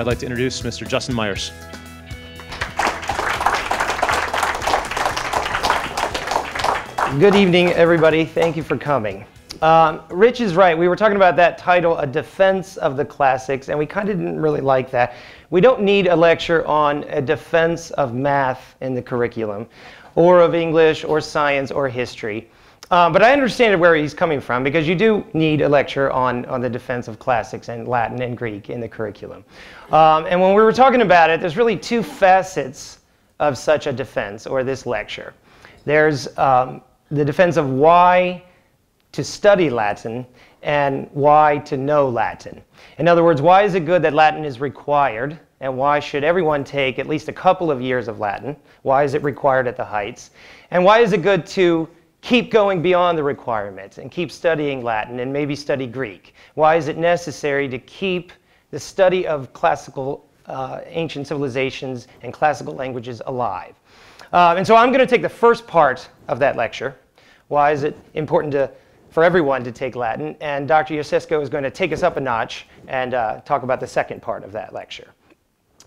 I'd like to introduce Mr. Justin Myers. Good evening, everybody. Thank you for coming. Rich is right. We were talking about that title, A Defense of the Classics, and we kind of didn't really like that. We don't need a lecture on a defense of math in the curriculum, or of English, or science, or history. But I understand where he's coming from, because you do need a lecture on the defense of classics and Latin and Greek in the curriculum. And when we were talking about it, there's really two facets of such a defense, or this lecture. There's the defense of why to study Latin and why to know Latin. In other words, why is it good that Latin is required, and why should everyone take at least a couple of years of Latin? Why is it required at the heights? And why is it good to keep going beyond the requirements and keep studying Latin and maybe study Greek? Why is it necessary to keep the study of classical ancient civilizations and classical languages alive? And so I'm going to take the first part of that lecture. Why is it important for everyone to take Latin? And Dr. Iosescu is going to take us up a notch and talk about the second part of that lecture.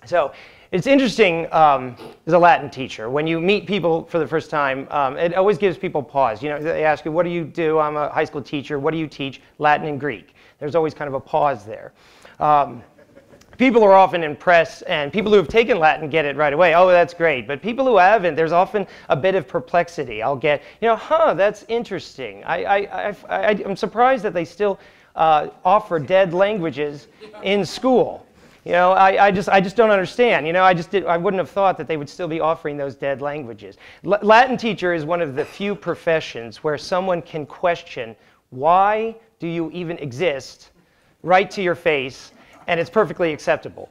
So it's interesting as a Latin teacher, when you meet people for the first time, it always gives people pause. You know, they ask you, what do you do? I'm a high school teacher. What do you teach? Latin and Greek. There's always kind of a pause there. People are often impressed, and people who have taken Latin get it right away. Oh, that's great. But people who haven't, there's often a bit of perplexity. I'll get, that's interesting. I'm surprised that they still offer dead languages in school. I just don't understand. I wouldn't have thought that they would still be offering those dead languages. Latin teacher is one of the few professions where someone can question, why do you even exist, right to your face, and it's perfectly acceptable.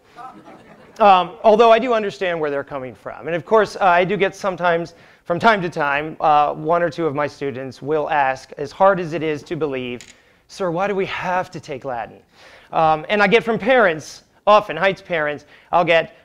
Although I do understand where they're coming from. And of course, I do get sometimes, from time to time, one or two of my students will ask, as hard as it is to believe, sir, why do we have to take Latin? And I get from parents, often Heights parents, I'll get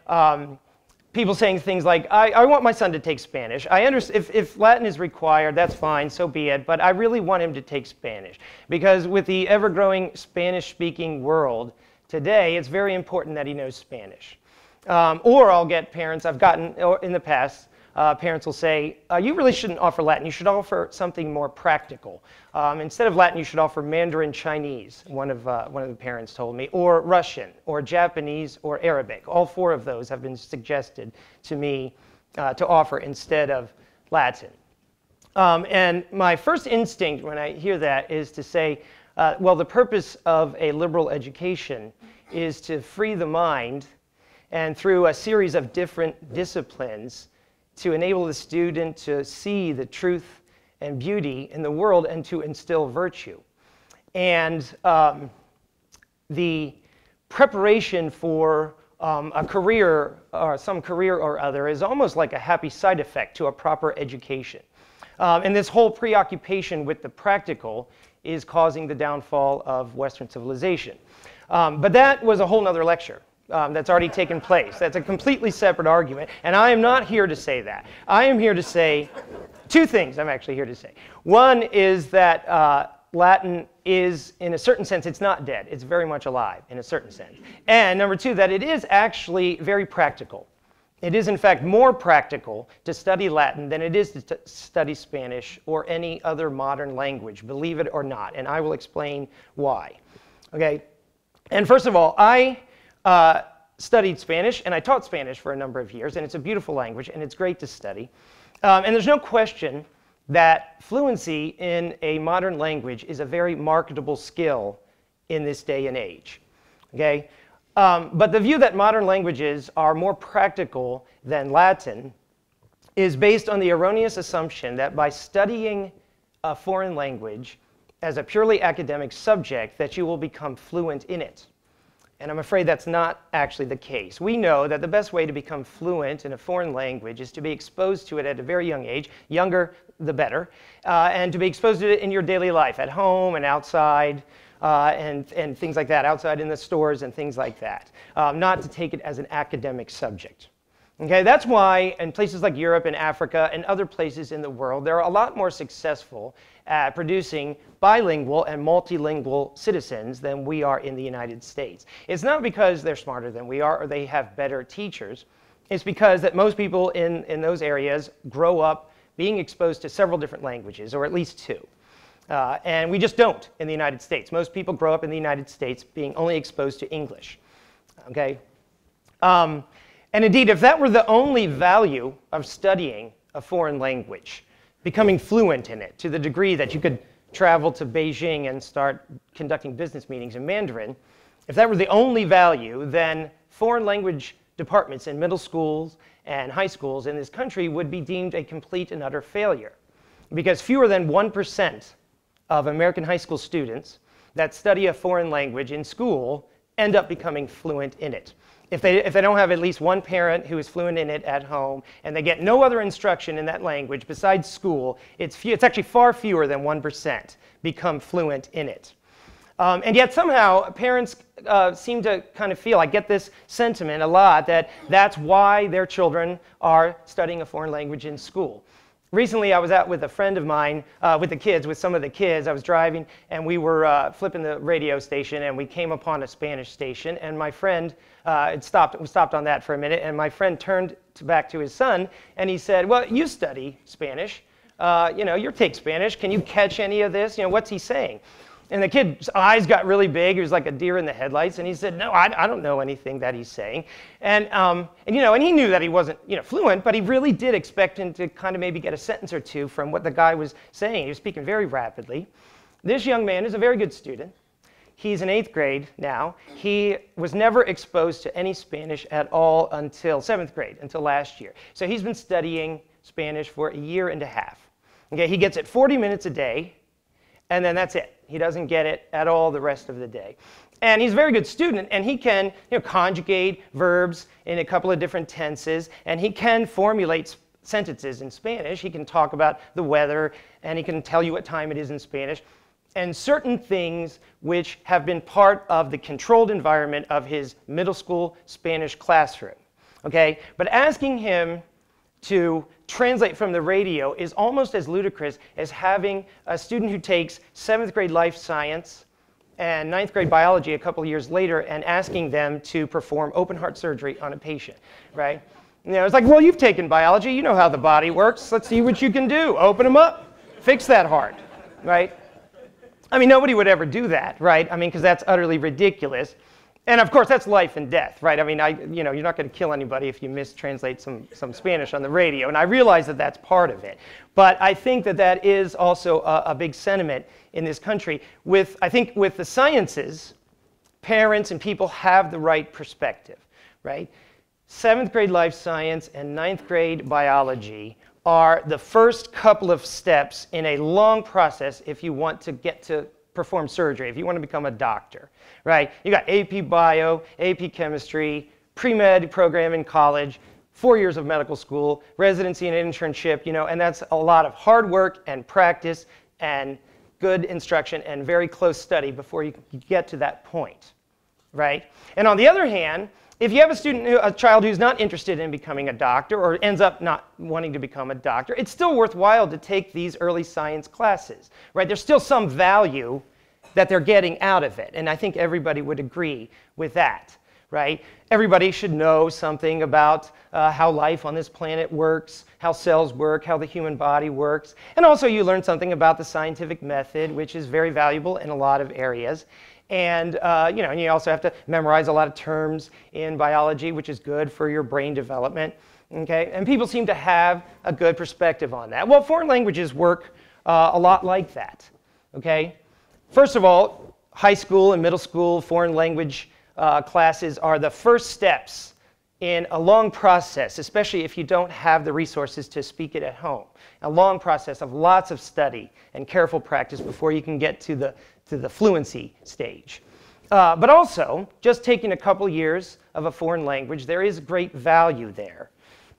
people saying things like, I want my son to take Spanish. I understand if Latin is required, that's fine, so be it, but I really want him to take Spanish. Because with the ever-growing Spanish-speaking world today, it's very important that he knows Spanish. Or I'll get parents, I've gotten in the past, parents will say, you really shouldn't offer Latin, you should offer something more practical. Instead of Latin, you should offer Mandarin Chinese, one of the parents told me, or Russian, or Japanese, or Arabic. All four of those have been suggested to me to offer instead of Latin. And my first instinct when I hear that is to say, well, the purpose of a liberal education is to free the mind, and through a series of different disciplines, to enable the student to see the truth and beauty in the world and to instill virtue. And the preparation for a career or some career or other is almost like a happy side effect to a proper education. And this whole preoccupation with the practical is causing the downfall of Western civilization. But that was a whole nother lecture that's already taken place. That's a completely separate argument, and I am not here to say that. I am here to say two things I'm actually here to say. One is that Latin is, in a certain sense, it's not dead. It's very much alive, in a certain sense. And number two, that it is actually very practical. It is, in fact, more practical to study Latin than it is to study Spanish or any other modern language, believe it or not, and I will explain why. Okay? And first of all, I studied Spanish, and I taught Spanish for a number of years, and it's a beautiful language, and it's great to study. And there's no question that fluency in a modern language is a very marketable skill in this day and age. Okay? But the view that modern languages are more practical than Latin is based on the erroneous assumption that by studying a foreign language as a purely academic subject, that you will become fluent in it. And I'm afraid that's not actually the case. We know that the best way to become fluent in a foreign language is to be exposed to it at a very young age, younger the better, and to be exposed to it in your daily life, at home and outside, and things like that, outside in the stores and things like that, not to take it as an academic subject. Okay, that's why in places like Europe and Africa and other places in the world, they're a lot more successful at producing bilingual and multilingual citizens than we are in the United States. It's not because they're smarter than we are or they have better teachers. It's because that most people in those areas grow up being exposed to several different languages, or at least two. And we just don't in the United States. Most people grow up in the United States being only exposed to English. Okay? And indeed, if that were the only value of studying a foreign language, becoming fluent in it to the degree that you could travel to Beijing and start conducting business meetings in Mandarin, if that were the only value, then foreign language departments in middle schools and high schools in this country would be deemed a complete and utter failure. Because fewer than 1% of American high school students that study a foreign language in school end up becoming fluent in it. If they don't have at least one parent who is fluent in it at home and they get no other instruction in that language besides school, it's actually far fewer than 1% become fluent in it. And yet somehow parents seem to kind of feel, I get this sentiment a lot, that that's why their children are studying a foreign language in school. Recently I was out with a friend of mine, with some of the kids. I was driving and we were flipping the radio station and we came upon a Spanish station, and my friend, we stopped on that for a minute, and my friend turned back to his son and he said, well, you study Spanish, you take Spanish, can you catch any of this? What's he saying? And the kid's eyes got really big. He was like a deer in the headlights. And he said, no, I don't know anything that he's saying. And he knew that he wasn't, fluent, but he really did expect him to kind of maybe get a sentence or two from what the guy was saying. He was speaking very rapidly. This young man is a very good student. He's in 8th grade now. He was never exposed to any Spanish at all until 7th grade, until last year. So he's been studying Spanish for a year and a half. Okay, he gets it 40 minutes a day, and then that's it. He doesn't get it at all the rest of the day. And he's a very good student, and he can conjugate verbs in a couple of different tenses, and he can formulate sentences in Spanish. He can talk about the weather, and he can tell you what time it is in Spanish, and certain things which have been part of the controlled environment of his middle school Spanish classroom. Okay? But asking him to translate from the radio is almost as ludicrous as having a student who takes 7th grade life science and 9th grade biology a couple of years later and asking them to perform open heart surgery on a patient, right? It's like, well, you've taken biology, you know how the body works, let's see what you can do. Open them up, fix that heart, right? I mean, nobody would ever do that, right? I mean, because that's utterly ridiculous. And of course, that's life and death, right? I mean, you're not going to kill anybody if you mistranslate some Spanish on the radio, and I realize that that's part of it. But I think that that is also a big sentiment in this country. I think with the sciences, parents and people have the right perspective, right? 7th grade life science and 9th grade biology are the first couple of steps in a long process if you want to get to perform surgery, if you want to become a doctor, right? You got AP Bio, AP Chemistry, pre-med program in college, 4 years of medical school, residency and internship, and that's a lot of hard work and practice and good instruction and very close study before you get to that point, right? And on the other hand, if you have a child who's not interested in becoming a doctor or ends up not wanting to become a doctor, it's still worthwhile to take these early science classes, right? There's still some value that they're getting out of it, and I think everybody would agree with that, right? Everybody should know something about how life on this planet works, how cells work, how the human body works, and also you learn something about the scientific method, which is very valuable in a lot of areas. And and you also have to memorize a lot of terms in biology, which is good for your brain development. Okay? And people seem to have a good perspective on that. Well, foreign languages work a lot like that. Okay? First of all, high school and middle school foreign language classes are the first steps in a long process, especially if you don't have the resources to speak it at home. A long process of lots of study and careful practice before you can get to the fluency stage. But also, just taking a couple years of a foreign language, there is great value there.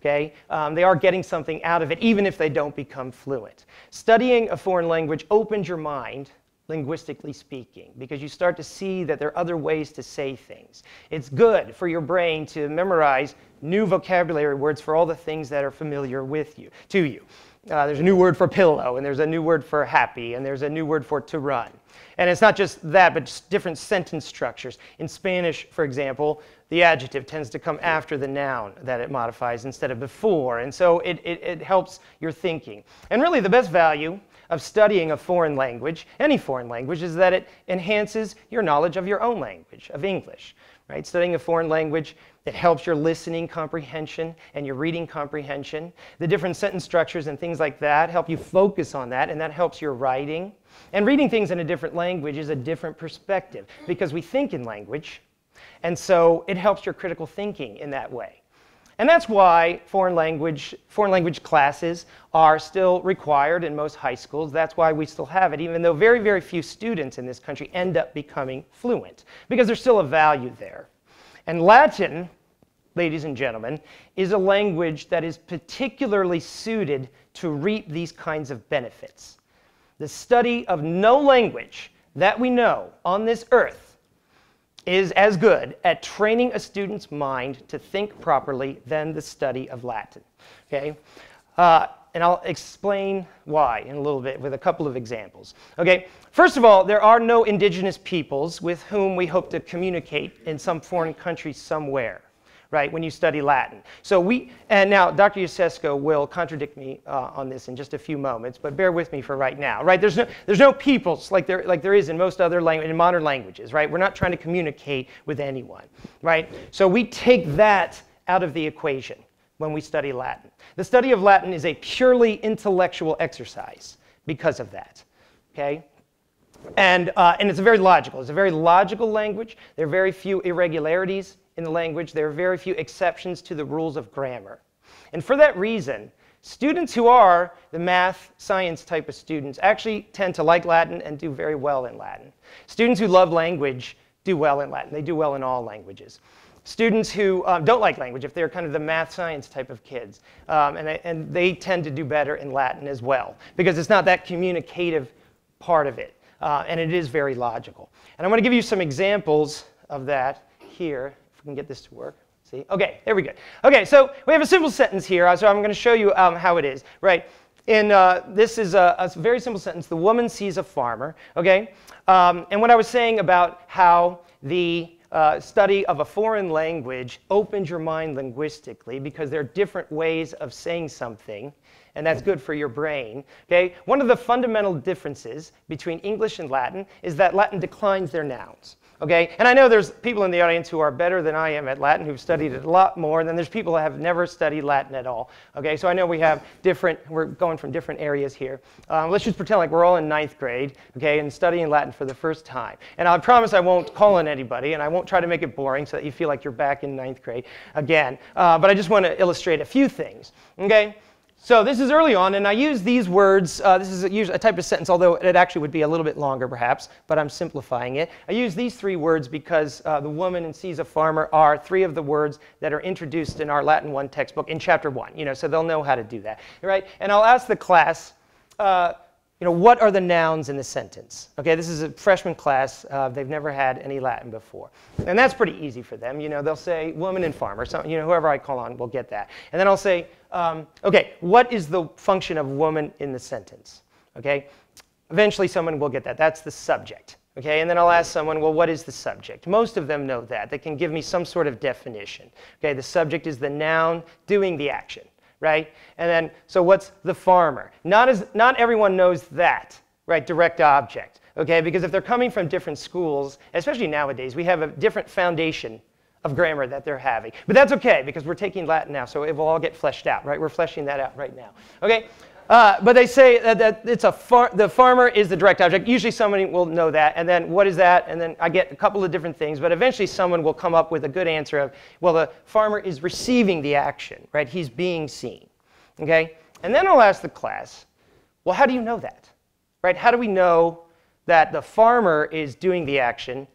Okay? They are getting something out of it, even if they don't become fluent. Studying a foreign language opens your mind, linguistically speaking, because you start to see that there are other ways to say things. It's good for your brain to memorize new vocabulary words for all the things that are familiar to you. There's a new word for pillow, and there's a new word for happy, and there's a new word for to run. And it's not just that, but just different sentence structures. In Spanish, for example, the adjective tends to come after the noun that it modifies instead of before. And so it helps your thinking. And really, the best value of studying a foreign language, any foreign language, is that it enhances your knowledge of your own language, of English. Right? Studying a foreign language, it helps your listening comprehension and your reading comprehension. The different sentence structures and things like that help you focus on that, and that helps your writing. And reading things in a different language is a different perspective because we think in language, and so it helps your critical thinking in that way. And that's why foreign language classes are still required in most high schools. That's why we still have it, even though very, very few students in this country end up becoming fluent, because there's still a value there. And Latin, ladies and gentlemen, is a language that is particularly suited to reap these kinds of benefits. The study of no language that we know on this earth is as good at training a student's mind to think properly than the study of Latin. Okay? And I'll explain why in a little bit with a couple of examples. Okay? First of all, there are no indigenous peoples with whom we hope to communicate in some foreign country somewhere, right, when you study Latin. So and now Dr. Yosesco will contradict me on this in just a few moments, but bear with me for right now, right? There's no peoples like there is in most other in modern languages, right? We're not trying to communicate with anyone, right? So we take that out of the equation when we study Latin. The study of Latin is a purely intellectual exercise because of that, okay? And it's very logical. It's a very logical language. There are very few irregularities in the language. There are very few exceptions to the rules of grammar. And for that reason, students who are the math, science type of students actually tend to like Latin and do very well in Latin. Students who love language do well in Latin. They do well in all languages. Students who don't like language, if they're kind of the math, science type of kids, and they tend to do better in Latin as well, because it's not that communicative part of it, and it is very logical. And I'm going to give you some examples of that here. We can get this to work. See? Okay, there we go. Okay, so we have a simple sentence here, so I'm going to show you how it is. Right? This is a very simple sentence. The woman sees a farmer. Okay? And what I was saying about how the study of a foreign language opens your mind linguistically because there are different ways of saying something, and that's good for your brain. Okay? One of the fundamental differences between English and Latin is that Latin declines their nouns. Okay? And I know there's people in the audience who are better than I am at Latin, who've studied it a lot more, and then there's people that have never studied Latin at all. Okay? So I know we're going from different areas here. Let's just pretend like we're all in 9th grade, okay, and studying Latin for the first time. And I promise I won't call on anybody, and I won't try to make it boring so that you feel like you're back in 9th grade again. But I just want to illustrate a few things. Okay? So this is early on, and I use these words. This is a type of sentence, although it actually would be a little bit longer, perhaps, but I'm simplifying it. I use these 3 words because the woman and sees a farmer are 3 of the words that are introduced in our Latin 1 textbook in Chapter 1, so they'll know how to do that. Right? And I'll ask the class, what are the nouns in the sentence? Okay, this is a freshman class. They've never had any Latin before. And that's pretty easy for them. They'll say woman and farmer. So, whoever I call on will get that. And then I'll say, okay, what is the function of woman in the sentence? Okay, eventually someone will get that. That's the subject. Okay, and then I'll ask someone, well, what is the subject? Most of them know that. They can give me some sort of definition. Okay, the subject is the noun doing the action. Right? And then, so what's the farmer? Not everyone knows that, right? Direct object, okay? Because if they're coming from different schools, especially nowadays, we have a different foundation of grammar that they're having. But that's okay, because we're taking Latin now, so it will all get fleshed out, right? We're fleshing that out right now, okay? But they say that it's the farmer is the direct object. Usually somebody will know that, and then what is that? And then I get a couple of different things, but eventually someone will come up with a good answer of, well, the farmer is receiving the action, right? He's being seen, okay? And then I'll ask the class, well, how do you know that, right? How do we know that the farmer is doing the action?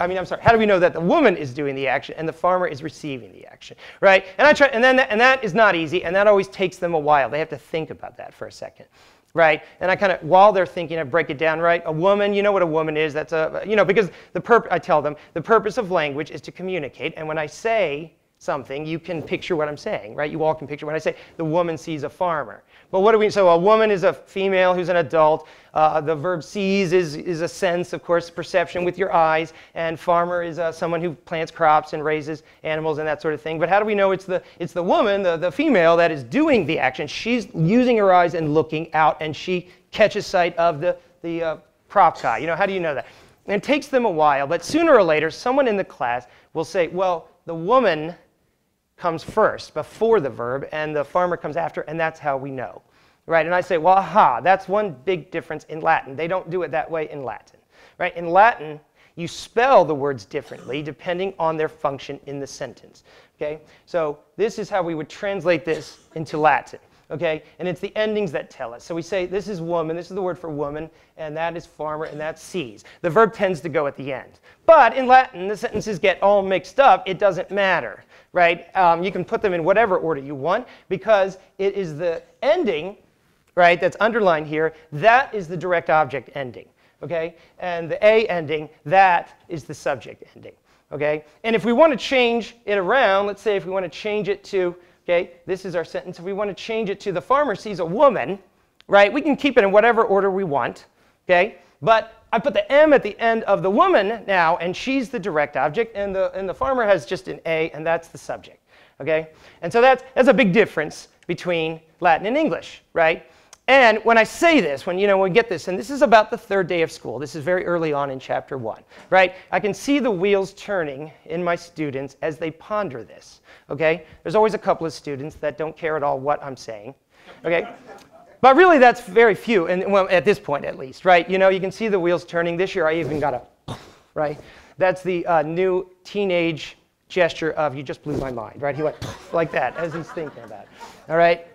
How do we know that the woman is doing the action and the farmer is receiving the action, right? And that is not easy, and that always takes them a while. They have to think about that for a second, right? And I kind of, while they're thinking, I break it down, right? A woman, you know what a woman is? That's because I tell them the purpose of language is to communicate, and when I say something, you can picture what I'm saying, right? You all can picture when I say the woman sees a farmer. But what do we, so a woman is a female who's an adult. The verb sees is a sense, of course, perception with your eyes. And farmer is someone who plants crops and raises animals and that sort of thing. But how do we know it's the woman, the female, that is doing the action? She's using her eyes and looking out, and she catches sight of the crop guy. You know, how do you know that? And it takes them a while, but sooner or later, someone in the class will say, well, the woman comes first, before the verb, and the farmer comes after, and that's how we know. Right? And I say, well, aha, that's one big difference in Latin. They don't do it that way in Latin. Right? In Latin, you spell the words differently depending on their function in the sentence. Okay? So this is how we would translate this into Latin. Okay? And it's the endings that tell us. So we say, this is woman, this is the word for woman, and that is farmer, and that's sees. The verb tends to go at the end. But in Latin, the sentences get all mixed up. It doesn't matter. Right? You can put them in whatever order you want, because it is the ending, right, that's underlined here. That is the direct object ending. Okay? And the A ending, that is the subject ending. Okay? And if we want to change it around, let's say if we want to change it to, okay, this is our sentence. If we want to change it to the farmer sees a woman, right, we can keep it in whatever order we want. Okay? But I put the M at the end of the woman now, and she's the direct object, and the farmer has just an A, and that's the subject. Okay? And so that's a big difference between Latin and English, right? And when I say this, when we get this, and this is about the third day of school. This is very early on in chapter 1, right? I can see the wheels turning in my students as they ponder this. Okay? There's always a couple of students that don't care at all what I'm saying. Okay? But really, that's very few, and well, at this point at least, right? You can see the wheels turning. This year, I even got a, right? That's the new teenage gesture of, you just blew my mind, right? He went like that as he's thinking about it, all right?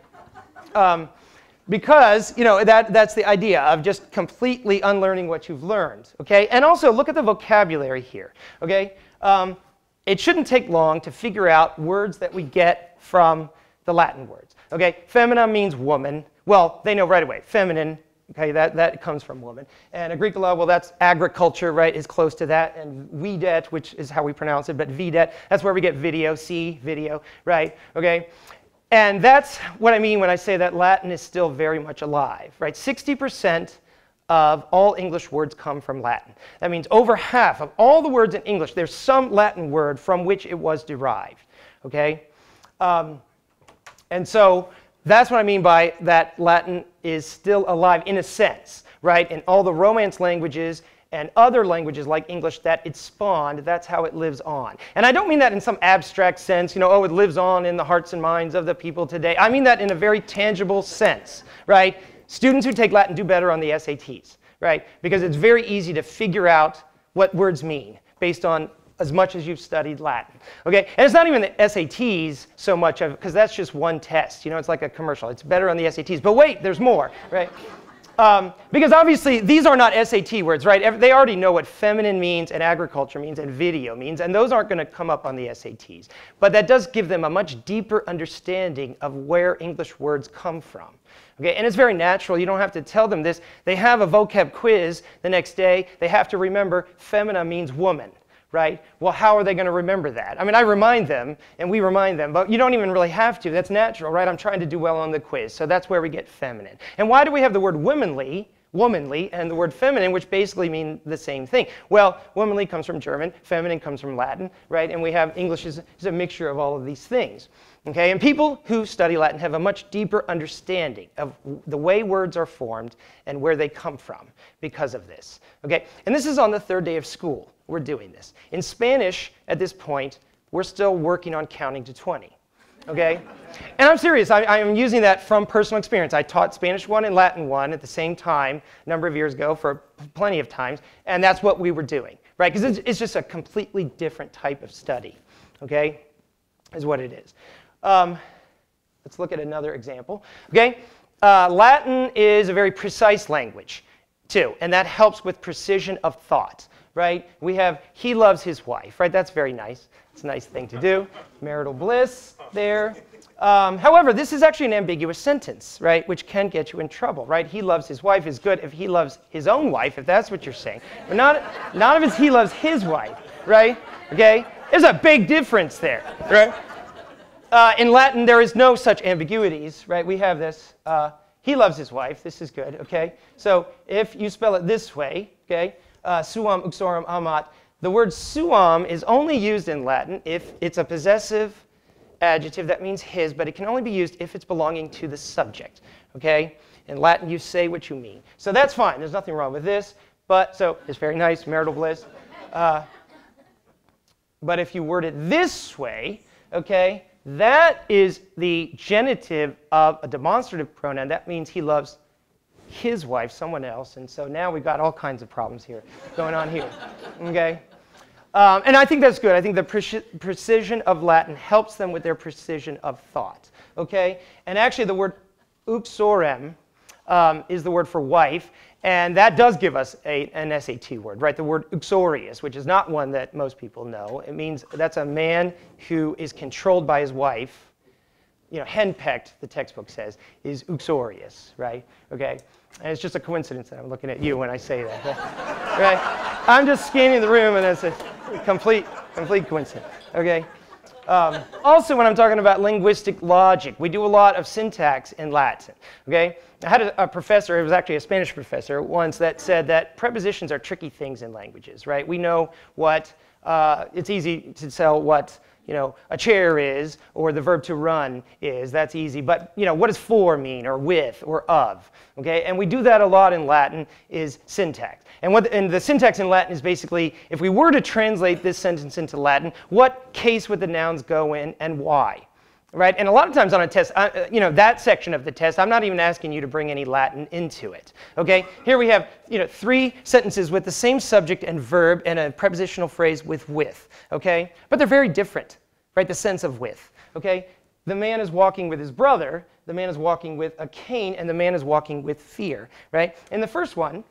Because, that's the idea of just completely unlearning what you've learned, okay? And also, look at the vocabulary here, okay? It shouldn't take long to figure out words that we get from the Latin words, okay? Femina means woman. Well, they know right away. Feminine, okay, that comes from woman. And agricola, well, that's agriculture, right, is close to that. And videt, which is how we pronounce it, but videt, that's where we get video, see, video, right, okay? And that's what I mean when I say that Latin is still very much alive, right? 60% of all English words come from Latin. That means over half of all the words in English, there's some Latin word from which it was derived, okay? And so that's what I mean by that Latin is still alive in a sense, right? In all the Romance languages and other languages like English that it spawned, that's how it lives on. And I don't mean that in some abstract sense, oh, it lives on in the hearts and minds of the people today. I mean that in a very tangible sense, right? Students who take Latin do better on the SATs, right? Because it's very easy to figure out what words mean based on as much as you've studied Latin, okay? And it's not even the SATs so much of, because that's just one test, it's like a commercial. It's better on the SATs, but wait, there's more, right? Because obviously these are not SAT words, right? They already know what feminine means and agriculture means and video means, and those aren't going to come up on the SATs. But that does give them a much deeper understanding of where English words come from. Okay? And it's very natural. You don't have to tell them this. They have a vocab quiz the next day. They have to remember femina means woman. Right? Well, how are they going to remember that? I mean, I remind them, and we remind them, but you don't even really have to. That's natural, right? I'm trying to do well on the quiz, so that's where we get feminine. And why do we have the word womanly, and the word feminine, which basically mean the same thing? Well, womanly comes from German, feminine comes from Latin, right? And we have English is a mixture of all of these things. Okay? And people who study Latin have a much deeper understanding of the way words are formed and where they come from because of this. Okay? And this is on the third day of school. We're doing this. In Spanish, at this point, we're still working on counting to 20. Okay? And I'm serious. I am using that from personal experience. I taught Spanish 1 and Latin 1 at the same time a number of years ago for plenty of times, and that's what we were doing, right? Because it's just a completely different type of study, okay, is what it is. Let's look at another example, okay? Latin is a very precise language, too, and that helps with precision of thought. Right? We have, he loves his wife, right? That's very nice. It's a nice thing to do. Marital bliss there. However, this is actually an ambiguous sentence, right? Which can get you in trouble, right? He loves his wife is good if he loves his own wife, if that's what you're saying. But not if it's he loves his wife, right? Okay? There's a big difference there, right? In Latin, there is no such ambiguities, right? We have this. He loves his wife. This is good, okay? So if you spell it this way, okay, suam uxorem amat, the word suam is only used in Latin if it's a possessive adjective that means his, but it can only be used if it's belonging to the subject, okay? In Latin, you say what you mean. So that's fine. There's nothing wrong with this. But so it's very nice, marital bliss. But if you word it this way, okay, that is the genitive of a demonstrative pronoun. That means he loves his wife, someone else. And so now we've got all kinds of problems here going on here, okay? And I think that's good. I think the precision of Latin helps them with their precision of thought, okay? And actually the word uxorem is the word for wife, and that does give us an SAT word, right? The word uxorious, which is not one that most people know. It means that's a man who is controlled by his wife. You know, henpecked, the textbook says, is uxorious, right? Okay? And it's just a coincidence that I'm looking at you when I say that, right? I'm just scanning the room, and it's a complete coincidence, okay? Also, when I'm talking about linguistic logic, we do a lot of syntax in Latin, okay? I had a professor, it was actually a Spanish professor once, that said that prepositions are tricky things in languages, right? We know what, it's easy to tell what, you know, a chair is, or the verb to run is. That's easy. But, you know, what does for mean, or with, or of? Okay? And we do that a lot in Latin, is syntax. And the syntax in Latin is basically, if we were to translate this sentence into Latin, what case would the nouns go in, and why? Right? And a lot of times on a test, you know, that section of the test, I'm not even asking you to bring any Latin into it. Okay? Here we have, you know, 3 sentences with the same subject and verb and a prepositional phrase with. Okay? But they're very different, right? The sense of with. Okay? The man is walking with his brother, the man is walking with a cane, and the man is walking with fear. Right? In the first one,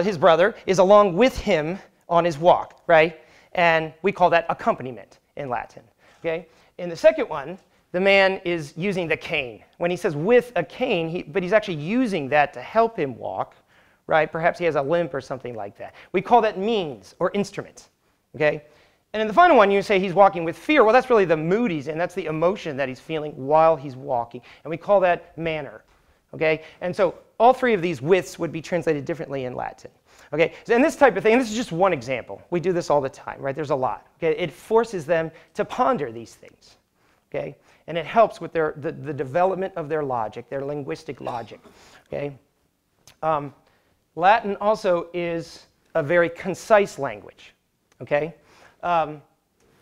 his brother is along with him on his walk, right? And we call that accompaniment in Latin. Okay? In the second one, the man is using the cane. When he says with a cane, but he's actually using that to help him walk, right? Perhaps he has a limp or something like that. We call that means or instrument, okay? And in the final one, you say he's walking with fear. Well, that's really the mood he's in. That's the emotion that he's feeling while he's walking. And we call that manner, okay? And so all 3 of these withs would be translated differently in Latin, okay? And this type of thing, and this is just one example. We do this all the time, right? There's a lot, okay? It forces them to ponder these things, okay? And it helps with the development of their logic, their linguistic logic, okay? Latin also is a very concise language, okay?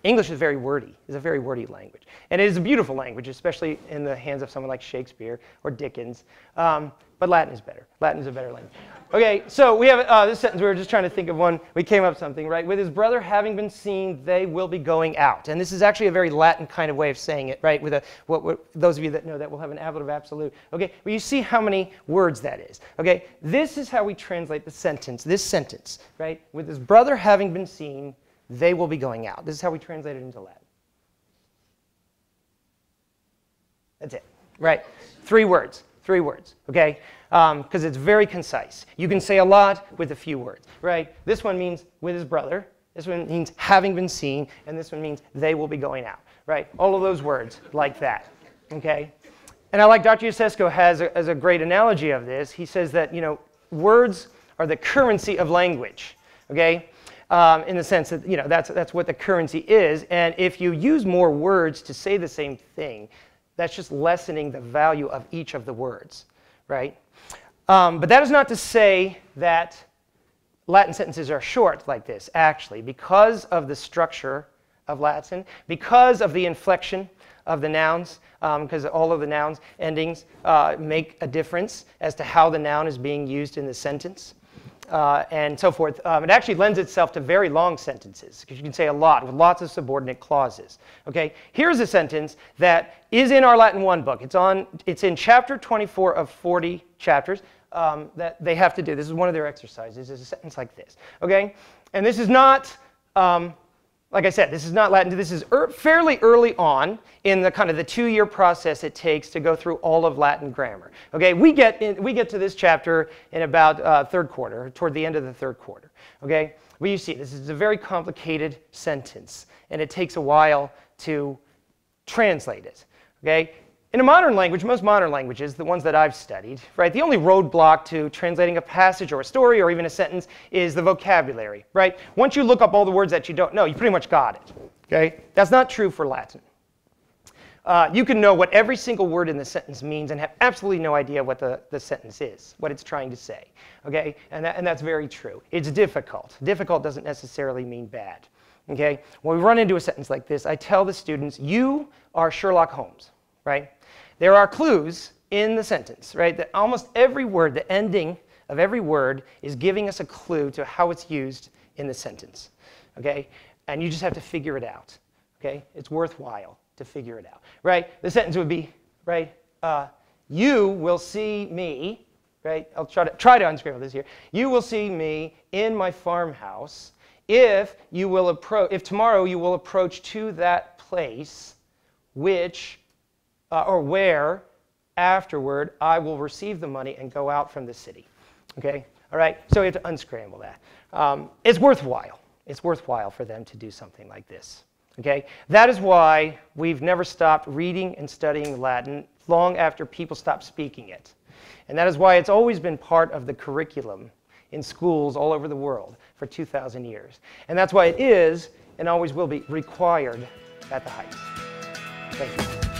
English is very wordy. It's a very wordy language. And it is a beautiful language, especially in the hands of someone like Shakespeare or Dickens. But Latin is better. Latin is a better language. Okay, so we have this sentence. We were just trying to think of one. We came up with something, right? With his brother having been seen, they will be going out. And this is actually a very Latin kind of way of saying it, right? With those of you that know that will have an ablative absolute. Okay, well, you see how many words that is. Okay, this is how we translate the sentence, this sentence, right? With his brother having been seen, they will be going out. This is how we translate it into Latin. That's it, right? 3 words, okay? Because it's very concise. You can say a lot with a few words, right? This one means with his brother. This one means having been seen. And this one means they will be going out, right? All of those words like that, okay? And I like Dr. Yusesko has a great analogy of this. He says that, you know, words are the currency of language, okay? In the sense that, you know, that's what the currency is. And if you use more words to say the same thing, that's just lessening the value of each of the words, right? But that is not to say that Latin sentences are short like this, actually. Because of the structure of Latin, because of the inflection of the nouns, because all of the nouns endings make a difference as to how the noun is being used in the sentence. And so forth. It actually lends itself to very long sentences, because you can say a lot with lots of subordinate clauses. Okay, here's a sentence that is in our Latin 1 book. It's in chapter 24 of 40 chapters that they have to do. This is one of their exercises. Is a sentence like this. Okay, and this is not. Like I said, this is not Latin. This is fairly early on in the kind of the 2-year process it takes to go through all of Latin grammar. Okay, we get to this chapter in about 3rd quarter, toward the end of the 3rd quarter. Okay, well, you see, this is a very complicated sentence, and it takes a while to translate it, okay? In a modern language, most modern languages, the ones that I've studied, right, the only roadblock to translating a passage or a story or even a sentence is the vocabulary, right? Once you look up all the words that you don't know, you pretty much got it, okay? That's not true for Latin. You can know what every single word in the sentence means and have absolutely no idea what the sentence is, what it's trying to say, okay? And that's very true. It's difficult. Difficult doesn't necessarily mean bad, okay? When we run into a sentence like this, I tell the students, you are Sherlock Holmes, right? There are clues in the sentence, right? That almost every word, the ending of every word is giving us a clue to how it's used in the sentence, okay? And you just have to figure it out, okay? It's worthwhile to figure it out, right? The sentence would be, right? You will see me, right? I'll try to unscramble this here. You will see me in my farmhouse if tomorrow you will approach to that place which or where afterward I will receive the money and go out from the city. Okay? All right? So we have to unscramble that. It's worthwhile. It's worthwhile for them to do something like this. Okay? That is why we've never stopped reading and studying Latin long after people stopped speaking it. And that is why it's always been part of the curriculum in schools all over the world for 2,000 years. And that's why it is and always will be required at the Heights. Thank you.